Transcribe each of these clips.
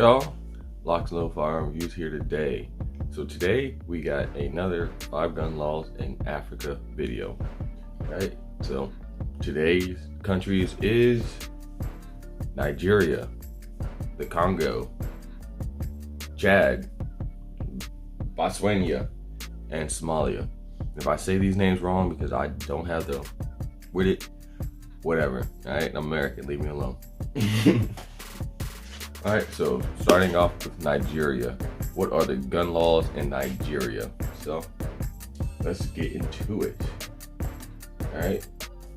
y'all? LocsNLoad Reviews here today. So today we got another 5 gun laws in Africa video. Right? So today's countries is Nigeria, the Congo, Chad, Botswana, and Somalia. If I say these names wrong because I don't have the with it, whatever. Alright, I'm American, leave me alone. Alright, so starting off with Nigeria. What are the gun laws in Nigeria? So let's get into it. Alright,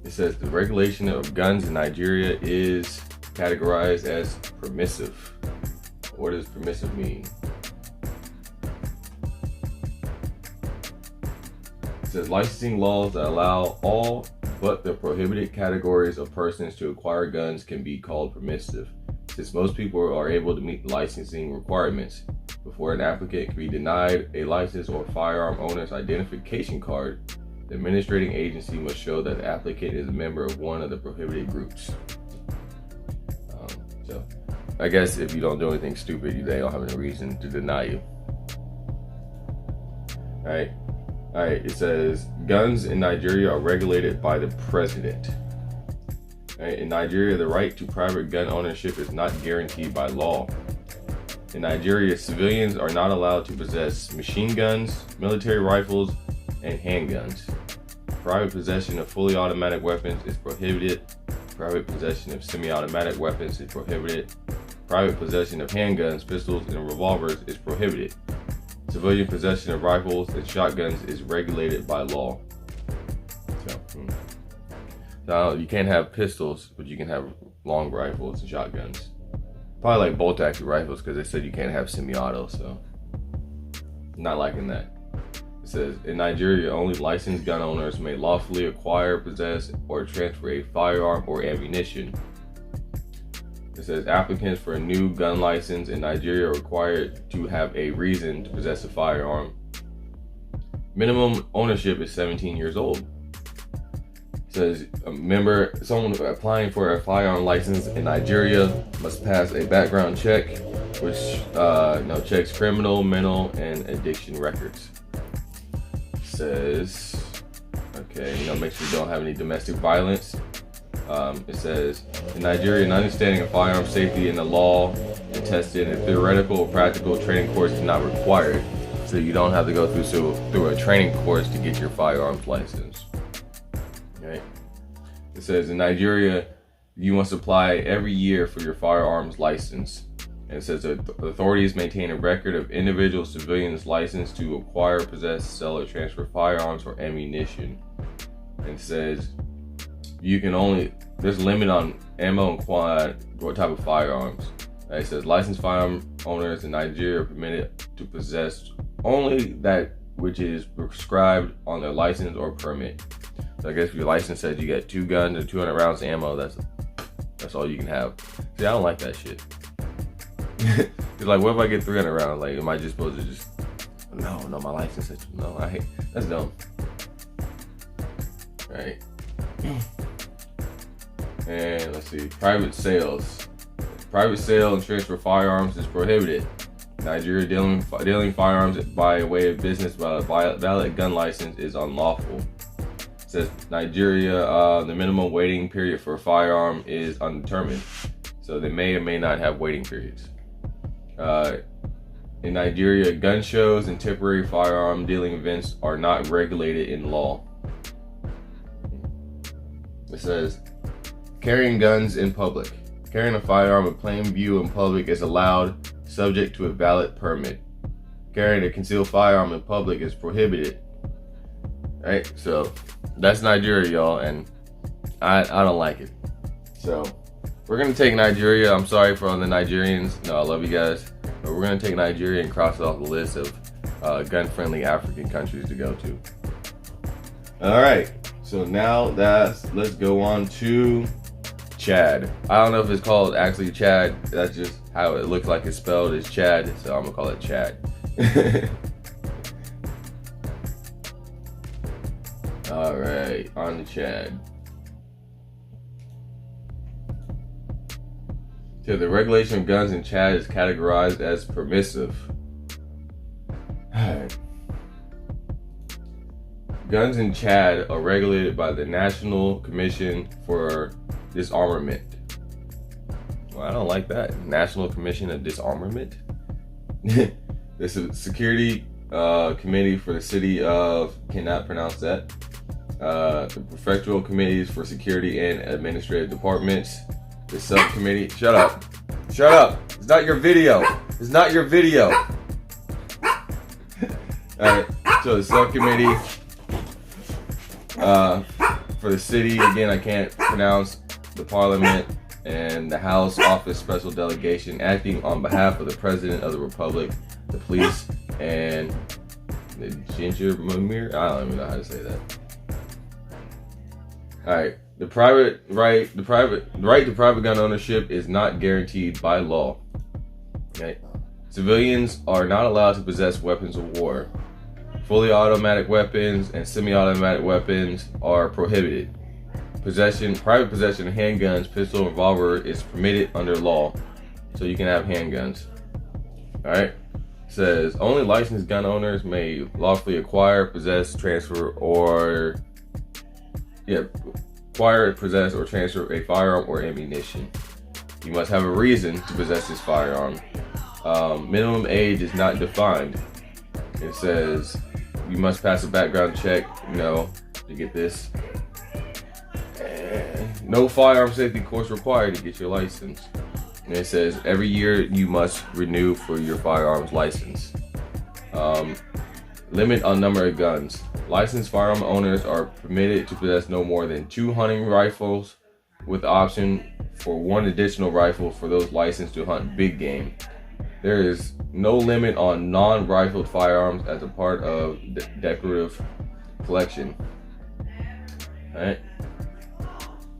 it says the regulation of guns in Nigeria is categorized as permissive. What does permissive mean? It says licensing laws that allow all but the prohibited categories of persons to acquire guns can be called permissive, since most people are able to meet licensing requirements. Before an applicant can be denied a license or firearm owner's identification card, the administrating agency must show that the applicant is a member of one of the prohibited groups. So I guess if you don't do anything stupid, they don't have any reason to deny you. Alright, it says guns in Nigeria are regulated by the president. In Nigeria, the right to private gun ownership is not guaranteed by law. In Nigeria, civilians are not allowed to possess machine guns, military rifles, and handguns. Private possession of fully automatic weapons is prohibited. Private possession of semi-automatic weapons is prohibited. Private possession of handguns, pistols, and revolvers is prohibited. Civilian possession of rifles and shotguns is regulated by law. So you can't have pistols, but you can have long rifles and shotguns. Probably like bolt action rifles, because they said you can't have semi-auto, so not liking that. It says in Nigeria, only licensed gun owners may lawfully acquire, possess, or transfer a firearm or ammunition. It says applicants for a new gun license in Nigeria are required to have a reason to possess a firearm. Minimum ownership is 17 years old. It says someone applying for a firearm license in Nigeria must pass a background check, which checks criminal, mental, and addiction records. It says, make sure you don't have any domestic violence. It says, in Nigeria, an understanding of firearm safety in the law and tested and theoretical or practical training course is not required. So you don't have to go through a training course to get your firearms license. Okay. It says in Nigeria, you must apply every year for your firearms license. And it says that authorities maintain a record of individual civilians licensed to acquire, possess, sell, or transfer firearms or ammunition. And it says there's a limit on ammo and what type of firearms. It says licensed firearm owners in Nigeria are permitted to possess only that which is prescribed on their license or permit. So I guess if your license says you got 2 guns and 200 rounds of ammo, that's all you can have. See, I don't like that shit. It's like, what if I get 300 rounds? Like, am I just supposed to just? No, my license says no. That's dumb. All right. And let's see, private sales. Private sale and transfer firearms is prohibited. Nigeria dealing firearms by way of business by a valid gun license is unlawful. It says Nigeria, the minimum waiting period for a firearm is undetermined. So they may or may not have waiting periods. In Nigeria, gun shows and temporary firearm dealing events are not regulated in law. It says carrying guns in public. Carrying a firearm in plain view in public is allowed, subject to a valid permit. Carrying a concealed firearm in public is prohibited. Right? So that's Nigeria, y'all, and I don't like it. So we're gonna take Nigeria. I'm sorry for all the Nigerians. No, I love you guys. But we're gonna take Nigeria and cross it off the list of gun-friendly African countries to go to. All right. So now let's go on to Chad. I don't know if it's called actually Chad. That's just how it looks like it's spelled is Chad. So I'm gonna call it Chad. All right, on to Chad. So the regulation of guns in Chad is categorized as permissive. Alright. Guns in Chad are regulated by the National Commission for Disarmament. Well, I don't like that. National Commission of Disarmament? The Security Committee for the City of, cannot pronounce that. The Prefectural Committees for Security and Administrative Departments. The Subcommittee, shut up. Shut up. It's not your video. It's not your video. Alright, so the Subcommittee for the City, again, I can't pronounce, the Parliament, and the House Office Special Delegation acting on behalf of the President of the Republic, the police, and the Ginger Mumir. I don't even know how to say that. Alright, the right to private gun ownership is not guaranteed by law. Okay. Civilians are not allowed to possess weapons of war. Fully automatic weapons and semi-automatic weapons are prohibited. Private possession of handguns, pistol, and revolver is permitted under law, so you can have handguns. Alright? It says only licensed gun owners may lawfully acquire, possess, transfer, or acquire, possess, or transfer a firearm or ammunition. You must have a reason to possess this firearm. Minimum age is not defined. It says you must pass a background check, to get this. And no firearm safety course required to get your license. And it says every year you must renew for your firearms license. Limit on number of guns. Licensed firearm owners are permitted to possess no more than 2 hunting rifles, with option for 1 additional rifle for those licensed to hunt big game. There is no limit on non-rifled firearms as a part of the decorative collection. Alright.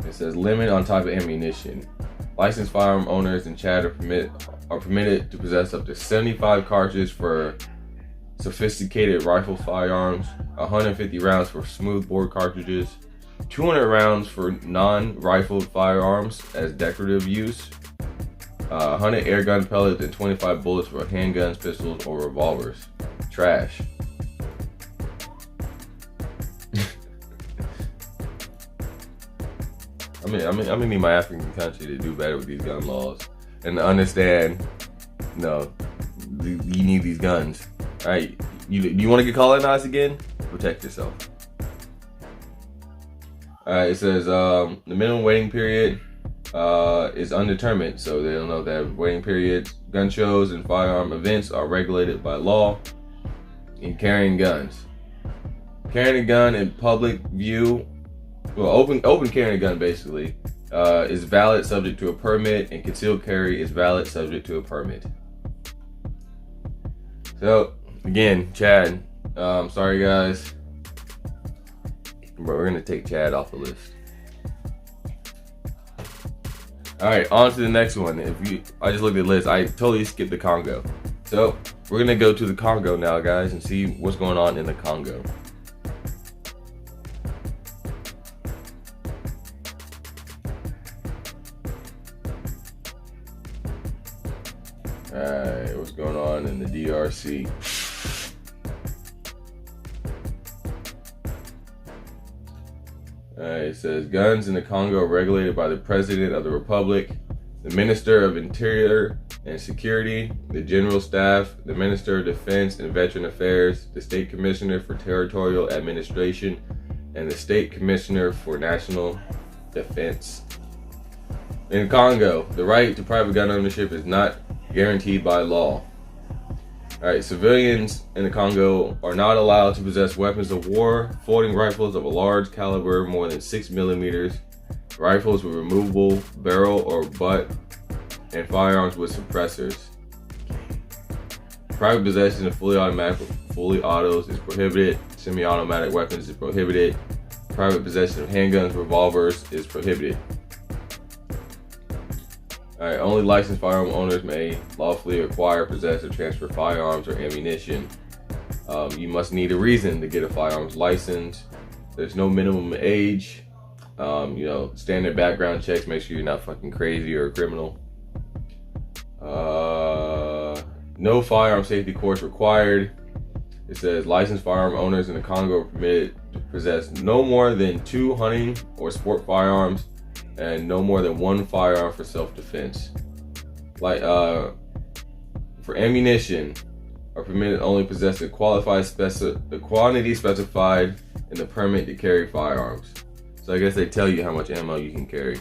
It says limit on type of ammunition. Licensed firearm owners in Chad are permitted to possess up to 75 cartridges for sophisticated rifle firearms, 150 rounds for smoothbore cartridges, 200 rounds for non-rifled firearms as decorative use, 100 air gun pellets and 25 bullets for handguns, pistols, or revolvers. Trash. I'm gonna need my African country to do better with these gun laws and to understand, you need these guns. All right, you want to get colonized again? Protect yourself. All right, it says the minimum waiting period is undetermined, so they don't know that waiting periods. Gun shows and firearm events are regulated by law. In carrying guns, carrying a gun in public view, open carrying a gun basically, is valid subject to a permit, and concealed carry is valid subject to a permit. So again, Chad, sorry guys, but we're gonna take Chad off the list. All right, on to the next one. I just looked at the list. I totally skipped the Congo. So we're gonna go to the Congo now, guys, and see what's going on in the Congo. All right, what's going on in the DRC? It says guns in the Congo are regulated by the President of the Republic, the Minister of Interior and Security, the General Staff, the Minister of Defense and Veteran Affairs, the State Commissioner for Territorial Administration, and the State Commissioner for National Defense. In Congo, the right to private gun ownership is not guaranteed by law. Alright, civilians in the Congo are not allowed to possess weapons of war, floating rifles of a large caliber more than 6 millimeters, rifles with removable barrel or butt, and firearms with suppressors. Private possession of fully autos is prohibited. Semi-automatic weapons is prohibited. Private possession of handguns, revolvers is prohibited. Alright, only licensed firearm owners may lawfully acquire, possess, or transfer firearms or ammunition. You must need a reason to get a firearms license. There's no minimum age. Standard background checks, make sure you're not fucking crazy or a criminal. No firearm safety course required. It says licensed firearm owners in the Congo are permitted to possess no more than 2 hunting or sport firearms and no more than 1 firearm for self-defense. Like for ammunition, are permitted only possess the quantity specified in the permit to carry firearms. So I guess they tell you how much ammo you can carry.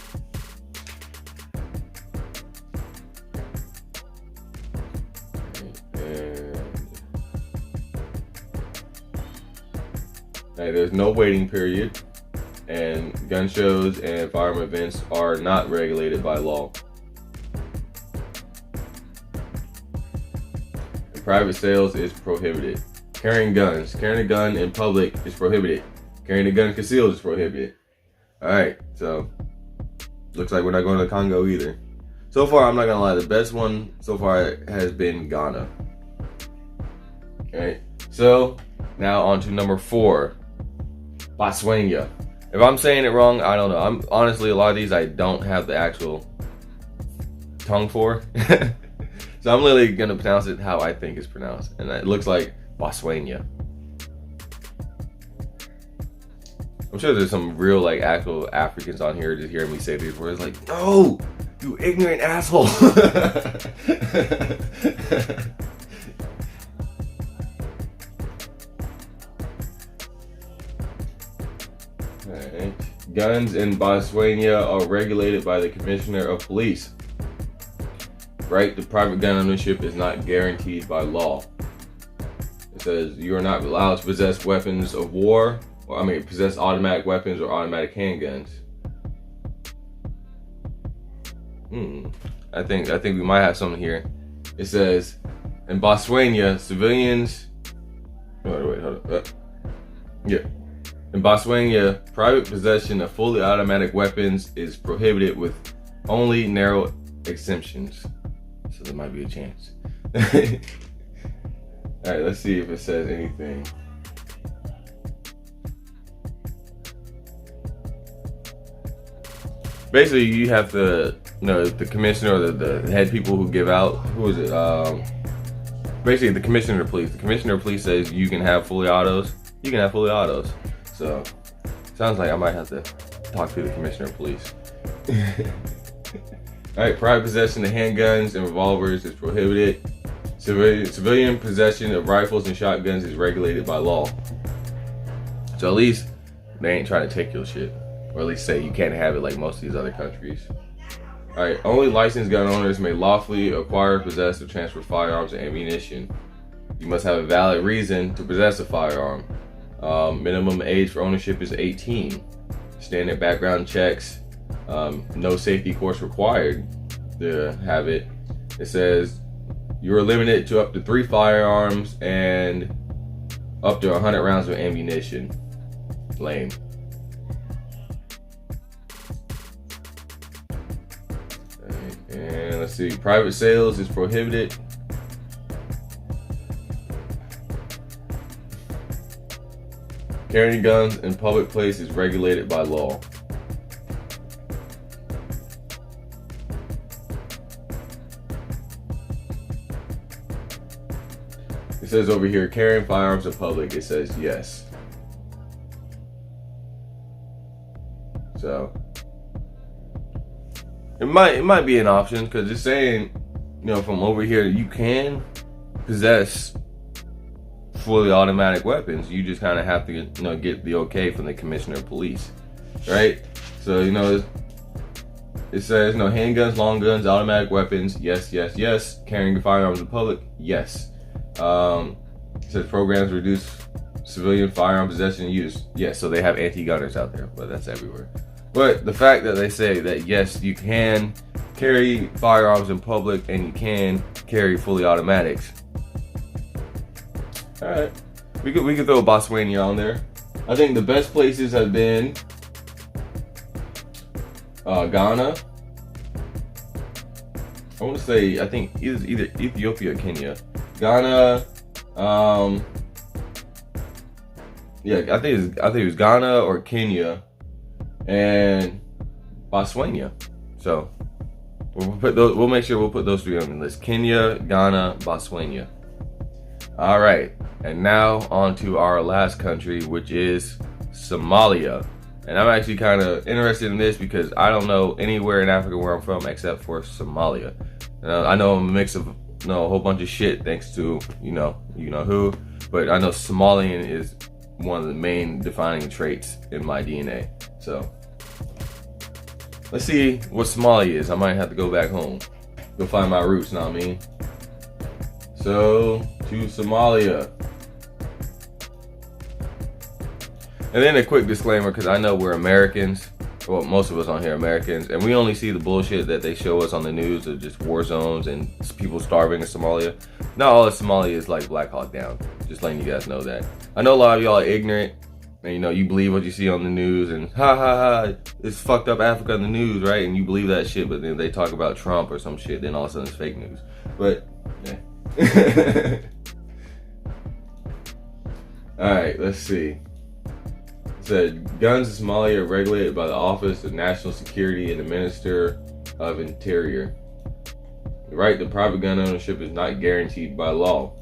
There's no waiting period, and gun shows and firearm events are not regulated by law. And private sales is prohibited. Carrying a gun in public is prohibited. Carrying a gun concealed is prohibited. Alright, so looks like we're not going to Congo either. So far, I'm not gonna lie, the best one so far has been Ghana. Alright, so now on to number 4. Botswana. If I'm saying it wrong, I don't know. I'm honestly, a lot of these I don't have the actual tongue for. So I'm literally gonna pronounce it how I think it's pronounced. And it looks like Botswana. I'm sure there's some real like actual Africans on here just hearing me say these words like, no, you ignorant asshole. Alright. Guns in Botswana are regulated by the Commissioner of Police. Right to private gun ownership is not guaranteed by law. It says you are not allowed to possess weapons of war, possess automatic weapons or automatic handguns. I think we might have something here. It says in Botswana, civilians. Hold up. Yeah. In Botswana, private possession of fully automatic weapons is prohibited with only narrow exemptions. So there might be a chance. Alright, let's see if it says anything. Basically, you have to, the commissioner or the head people who give out, who is it? Basically, the commissioner of police. The commissioner of police says you can have fully autos. You can have fully autos. So, sounds like I might have to talk to the commissioner of police. Alright, private possession of handguns and revolvers is prohibited. Civilian possession of rifles and shotguns is regulated by law. So at least they ain't trying to take your shit. Or at least say you can't have it like most of these other countries. Alright, only licensed gun owners may lawfully acquire, possess, or transfer firearms and ammunition. You must have a valid reason to possess a firearm. Minimum age for ownership is 18. Standard background checks. No safety course required to have it. It says you are limited to up to 3 firearms and up to 100 rounds of ammunition. Lame. And let's see, private sales is prohibited. Carrying guns in public places is regulated by law. It says over here, carrying firearms in public, it says yes. So it might be an option, because it's saying, from over here, you can possess fully automatic weapons. You just kind of have to get the okay from the commissioner of police, right? So it says handguns, long guns, automatic weapons, yes. Carrying firearms in public, yes. It says programs reduce civilian firearm possession and use, yes. So they have anti-gunners out there, but that's everywhere. But the fact that they say that yes, you can carry firearms in public and you can carry fully automatics. All right, we could throw Botswana on there. I think the best places have been Ghana. I want to say, I think either Ethiopia or Kenya. Ghana. Yeah, I think it was Ghana or Kenya and Botswana. So We'll make sure we'll put those three on the list: Kenya, Ghana, Botswana. All right, and now on to our last country, which is Somalia. And I'm actually kind of interested in this because I don't know anywhere in Africa where I'm from except for Somalia. I know I'm a mix of a whole bunch of shit thanks to you know who, but I know Somalian is one of the main defining traits in my DNA. So let's see what Somalia is. I might have to go back home, go find my roots. Know what I mean? So to Somalia. And then a quick disclaimer, because I know we're Americans, well, most of us on here are Americans, and we only see the bullshit that they show us on the news of just war zones and people starving in Somalia. Not all of Somalia is like Black Hawk Down. Just letting you guys know that. I know a lot of y'all are ignorant, and you believe what you see on the news, and ha ha ha, it's fucked up Africa in the news, right? And you believe that shit, but then they talk about Trump or some shit, then all of a sudden it's fake news. But, yeah. Alright, let's see. It said, guns in Somalia are regulated by the Office of National Security and the Minister of Interior. The right to private gun ownership is not guaranteed by law.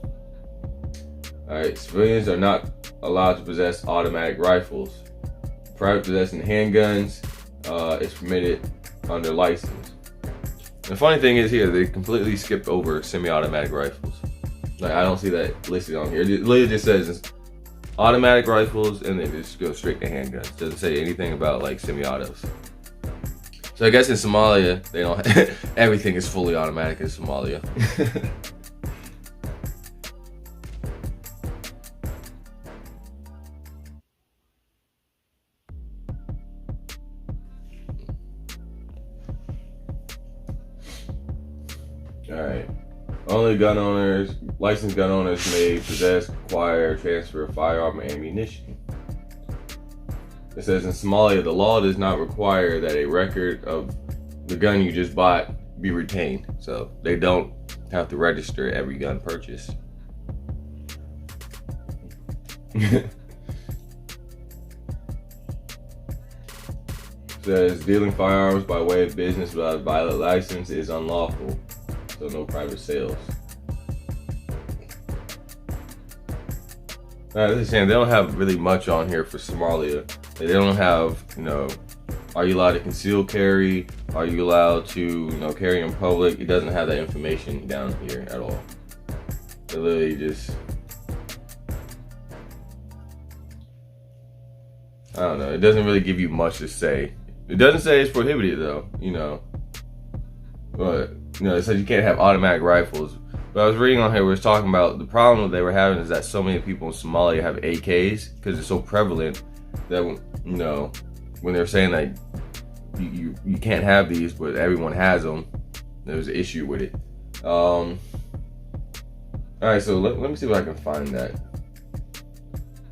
Alright, civilians are not allowed to possess automatic rifles. Private possessing handguns is permitted under license. The funny thing is here, they completely skipped over semi-automatic rifles. Like, I don't see that listed on here. It literally just says automatic rifles, and then just go straight to handguns. Doesn't say anything about like semi-autos. So I guess in Somalia, they don't. Everything is fully automatic in Somalia. All right. Only gun owners, licensed gun owners may possess, acquire, transfer firearm and ammunition. It says in Somalia, the law does not require that a record of the gun you just bought be retained. So they don't have to register every gun purchase. It says dealing firearms by way of business without a valid license is unlawful. So no private sales. This is saying they don't have really much on here for Somalia. They don't have, are you allowed to conceal carry? Are you allowed to, carry in public? It doesn't have that information down here at all. It literally just, I don't know. It doesn't really give you much to say. It doesn't say it's prohibited though, but it says you can't have automatic rifles. But I was reading on here where it's talking about the problem that they were having is that so many people in Somalia have AKs because it's so prevalent that when they're saying that you can't have these, but everyone has them, there's an issue with it. All right, so let me see if I can find that.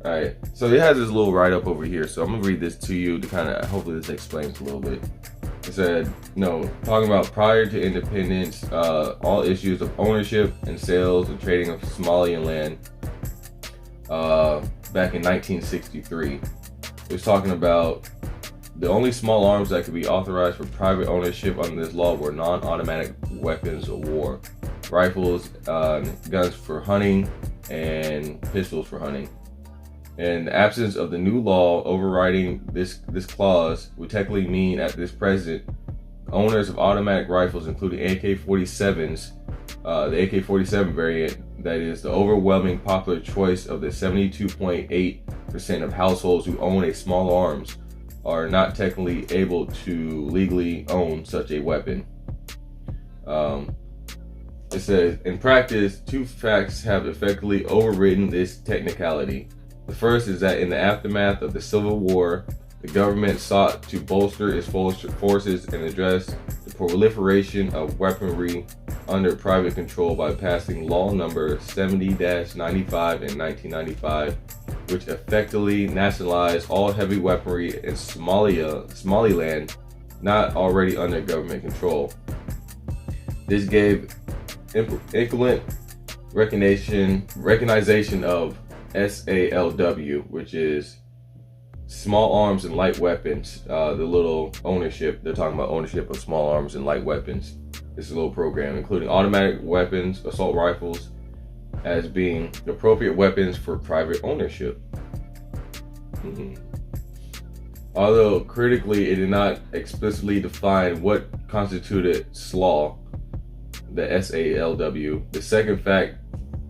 All right, so it has this little write-up over here, so I'm gonna read this to you to kind of hopefully this explains a little bit. It said, talking about prior to independence, all issues of ownership and sales and trading of Somalian land back in 1963. It was talking about the only small arms that could be authorized for private ownership under this law were non-automatic weapons of war, rifles, guns for hunting, and pistols for hunting. And the absence of the new law overriding this clause would technically mean at this present, owners of automatic rifles, including AK-47s, the AK-47 variant, that is the overwhelming popular choice of the 72.8% of households who own a small arms, are not technically able to legally own such a weapon. It says, in practice, two facts have effectively overridden this technicality. The first is that in the aftermath of the Civil War, the government sought to bolster its forces and address the proliferation of weaponry under private control by passing Law Number 70-95 in 1995, which effectively nationalized all heavy weaponry in Somaliland not already under government control. This gave equivalent recognition of SALW, which is small arms and light weapons. The little ownership, they're talking about ownership of small arms and light weapons. this load program, including automatic weapons, assault rifles, as being appropriate weapons for private ownership. Although critically, it did not explicitly define what constituted SLAW, the SALW. The second fact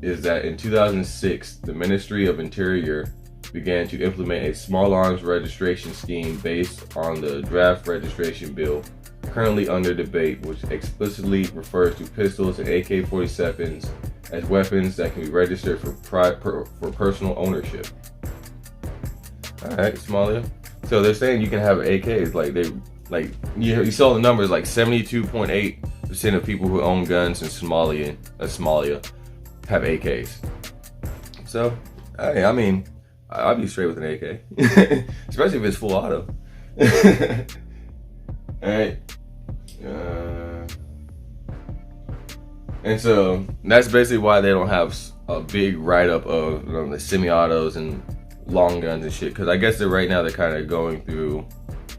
is that in 2006, the Ministry of Interior began to implement a small arms registration scheme based on the draft registration bill currently under debate, which explicitly refers to pistols and AK-47s as weapons that can be registered for personal ownership. All right, Somalia. So they're saying you can have AKs. You saw the numbers, like 72.8% of people who own guns in Somalia have AKs. So, hey, I mean, I'd be straight with an AK, especially if it's full auto. All right. And so that's basically why they don't have a big write-up of the semi-autos and long guns and shit. Because I guess right now they're kind of going through.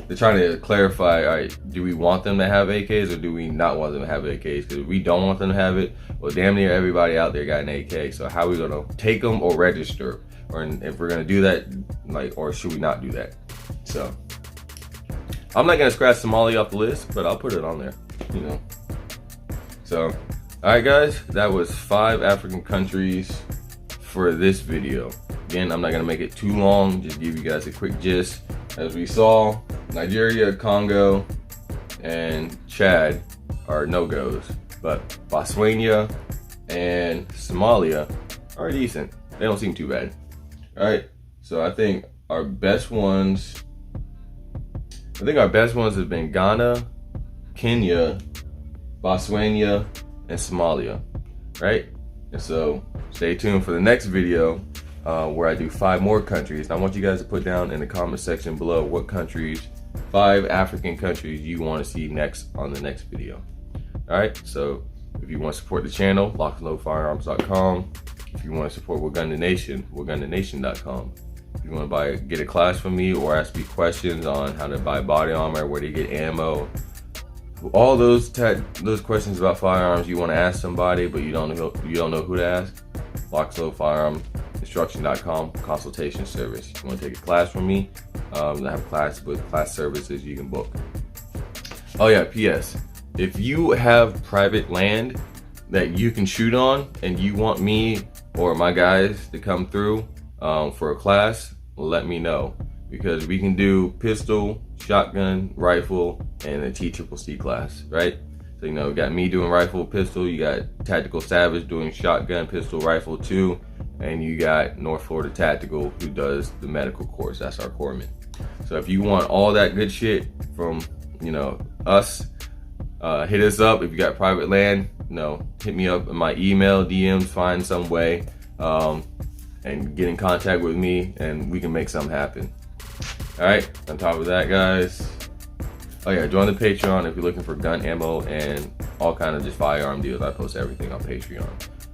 They're trying to clarify. All right, do we want them to have AKs or do we not want them to have AKs? Because if we don't want them to have it, well, damn near everybody out there got an AK. So how are we gonna take them or register? Or if we're gonna do that, or should we not do that? So I'm not gonna scratch Somalia off the list, but I'll put it on there, So, all right, guys, that was 5 African countries for this video. Again, I'm not gonna make it too long, just give you guys a quick gist. As we saw, Nigeria, Congo, and Chad are no-goes, but Botswana and Somalia are decent. They don't seem too bad. All right, so I think our best ones have been Ghana, Kenya, Botswana, and Somalia, right? And so stay tuned for the next video where I do 5 more countries. I want you guys to put down in the comment section below what countries, 5 African countries you want to see next on the next video. All right, so if you want to support the channel, LocsNLoadFirearms.com. If you want to support We're Gun the Nation, We'reGunTheNation.com. If you want to get a class from me or ask me questions on how to buy body armor, where to get ammo, all those questions about firearms you want to ask somebody but you don't know who to ask, LocsNLoadFirearms Instruction.com, consultation service. If you want to take a class from me, I have class services you can book. Oh yeah, P.S. If you have private land that you can shoot on and you want me or my guys to come through for a class, let me know, because we can do pistol, shotgun, rifle, and a T.2 class, right? So you got me doing rifle, pistol, you got Tactical Savage doing shotgun, pistol, rifle too, and you got North Florida Tactical who does the medical course. That's our corpsman. So if you want all that good shit from us, hit us up. If you got private land, hit me up in my email, DMs, find some way, and get in contact with me, and we can make something happen. All right. On top of that, guys, oh yeah, join the Patreon if you're looking for gun ammo and all kind of just firearm deals. I post everything on Patreon.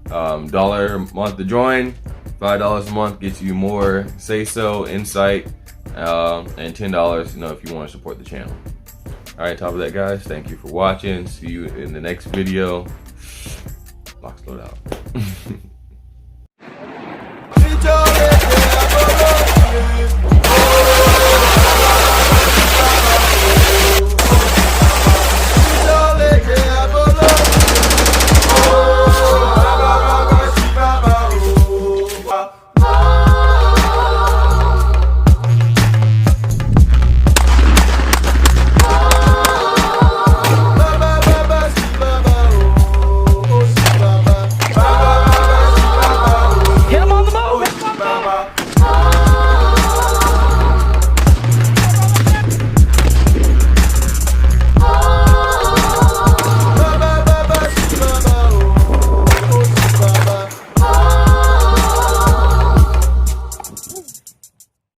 $1 a month to join, $5 a month gets you more say-so, insight, and $10, if you want to support the channel. All right, top of that, guys, thank you for watching. See you in the next video. LocsNLoad out.